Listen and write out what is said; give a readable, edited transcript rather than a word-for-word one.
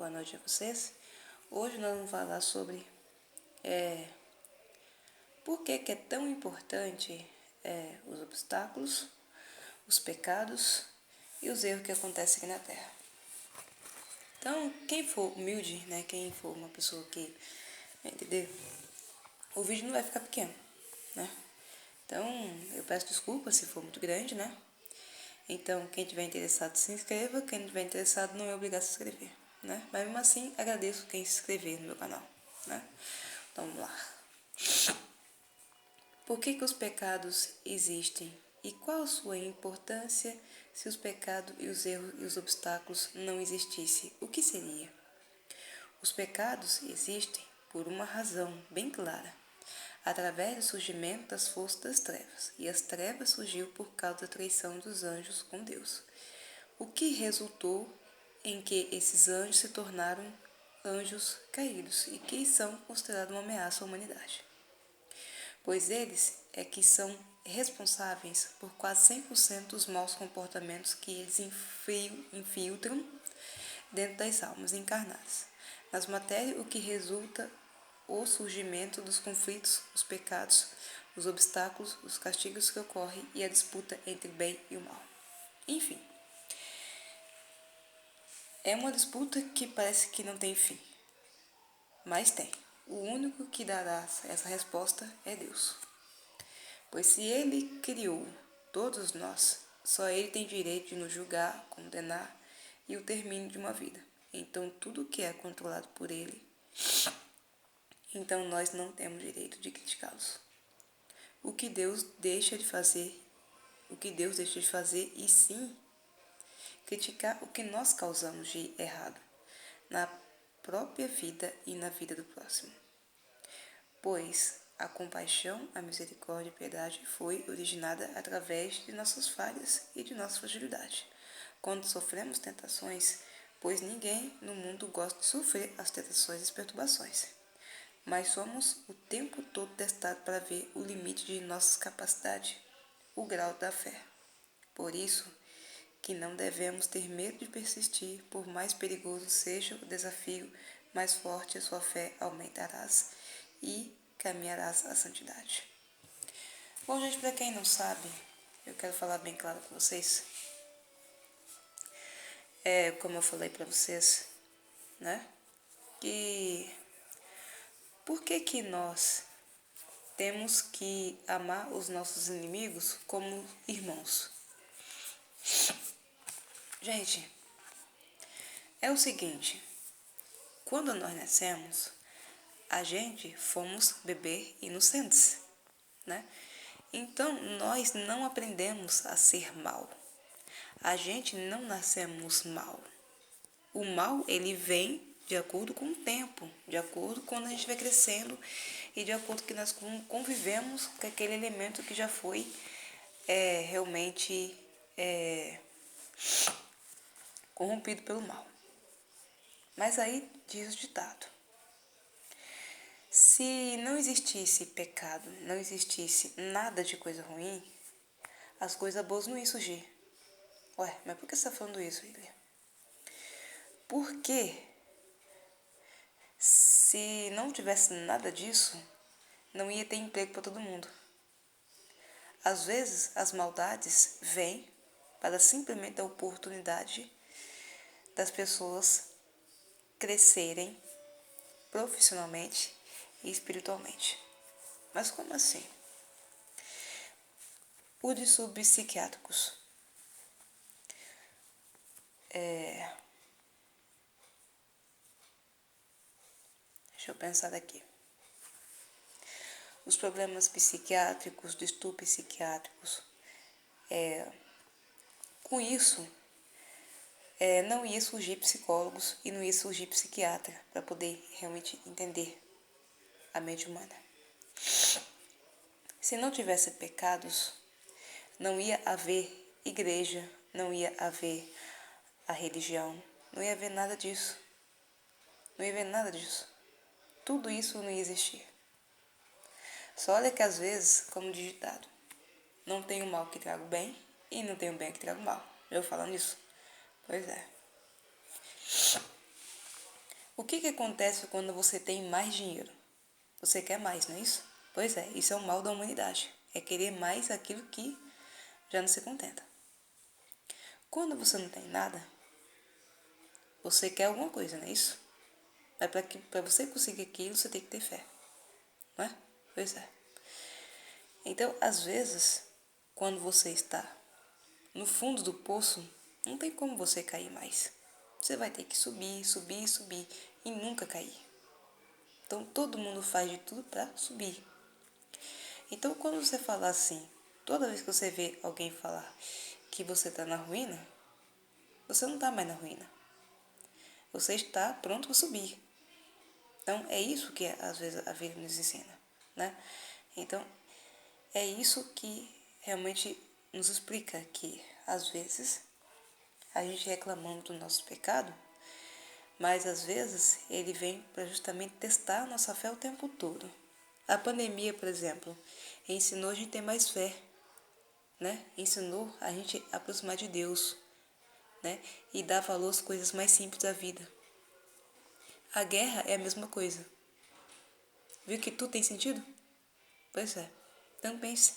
Boa noite a vocês. Hoje nós vamos falar sobre por que é tão importante os obstáculos, os pecados e os erros que acontecem aqui na Terra. Então, quem for humilde, né, quem for uma pessoa que entender, o vídeo não vai ficar pequeno, né? Então, eu peço desculpas se for muito grande, né? Então, quem tiver interessado, se inscreva. Quem não tiver interessado, não é obrigado a se inscrever, né? Mas, mesmo assim, agradeço quem se inscrever no meu canal, né? Então, vamos lá. Por que os pecados existem? E qual a sua importância se os pecados e os erros e os obstáculos não existissem? O que seria? Os pecados existem por uma razão bem clara, através do surgimento das forças das trevas, e as trevas surgiu por causa da traição dos anjos com Deus, o que resultou em que esses anjos se tornaram anjos caídos e que são considerados uma ameaça à humanidade, pois eles é que são responsáveis por quase 100% dos maus comportamentos que eles infiltram dentro das almas encarnadas, nas matérias, o que resulta o surgimento dos conflitos, os pecados, os obstáculos, os castigos que ocorrem e a disputa entre o bem e o mal. Enfim, é uma disputa que parece que não tem fim, mas tem. O único que dará essa resposta é Deus. Pois se Ele criou todos nós, só Ele tem direito de nos julgar, condenar e o término de uma vida. Então tudo que é controlado por Ele, então nós não temos direito de criticá-los. O que Deus deixa de fazer e sim criticar o que nós causamos de errado na própria vida e na vida do próximo. Pois a compaixão, a misericórdia e a piedade foi originada através de nossas falhas e de nossa fragilidade. Quando sofremos tentações, pois ninguém no mundo gosta de sofrer as tentações e as perturbações, mas somos o tempo todo testados para ver o limite de nossas capacidades, o grau da fé. Por isso que não devemos ter medo de persistir, por mais perigoso seja o desafio, mais forte a sua fé aumentarás e caminharás à santidade. Bom, gente, para quem não sabe, eu quero falar bem claro com vocês. Como eu falei para vocês, né? Que por que nós temos que amar os nossos inimigos como irmãos? Gente, é o seguinte, quando nós nascemos, a gente fomos bebê inocentes, né? Então, nós não aprendemos a ser mal. A gente não nascemos mal. O mal, ele vem de acordo com o tempo, de acordo com quando a gente vai crescendo e de acordo com que nós convivemos com aquele elemento que já foi realmente corrompido pelo mal. Mas aí diz o ditado: se não existisse pecado, não existisse nada de coisa ruim, as coisas boas não iam surgir. Ué, mas por que você está falando isso, William? Porque se não tivesse nada disso, não ia ter emprego para todo mundo. Às vezes, as maldades vêm para simplesmente dar oportunidade das pessoas crescerem profissionalmente e espiritualmente. Mas como assim? O de subpsiquiátricos. Deixa eu pensar aqui. Os problemas psiquiátricos, distúrbios psiquiátricos, com isso, não ia surgir psicólogos e não ia surgir psiquiatra para poder realmente entender a mente humana. Se não tivesse pecados, não ia haver igreja, não ia haver a religião, não ia haver nada disso. Não ia haver nada disso. Tudo isso não ia existir. Só olha que às vezes, como digitado, não tem o mal que traga o bem e não tem o bem que traga o mal. Eu falando isso? Pois é. O que acontece quando você tem mais dinheiro? Você quer mais, não é isso? Pois é, isso é o mal da humanidade. É querer mais aquilo que já não se contenta. Quando você não tem nada, você quer alguma coisa, não é isso? Mas para você conseguir aquilo, você tem que ter fé, não é? Pois é. Então, às vezes, quando você está no fundo do poço, não tem como você cair mais. Você vai ter que subir, subir, subir e nunca cair. Então, todo mundo faz de tudo para subir. Então, quando você falar assim, toda vez que você vê alguém falar que você está na ruína, você não está mais na ruína. Você está pronto para subir. Então, é isso que às vezes a vida nos ensina, né? Então, é isso que realmente nos explica que, às vezes, a gente reclamando do nosso pecado, mas às vezes ele vem para justamente testar a nossa fé o tempo todo. A pandemia, por exemplo, ensinou a gente a ter mais fé, né? Ensinou a gente a aproximar de Deus, né? E dar valor às coisas mais simples da vida. A guerra é a mesma coisa. Viu que tudo tem sentido? Pois é. Então pense.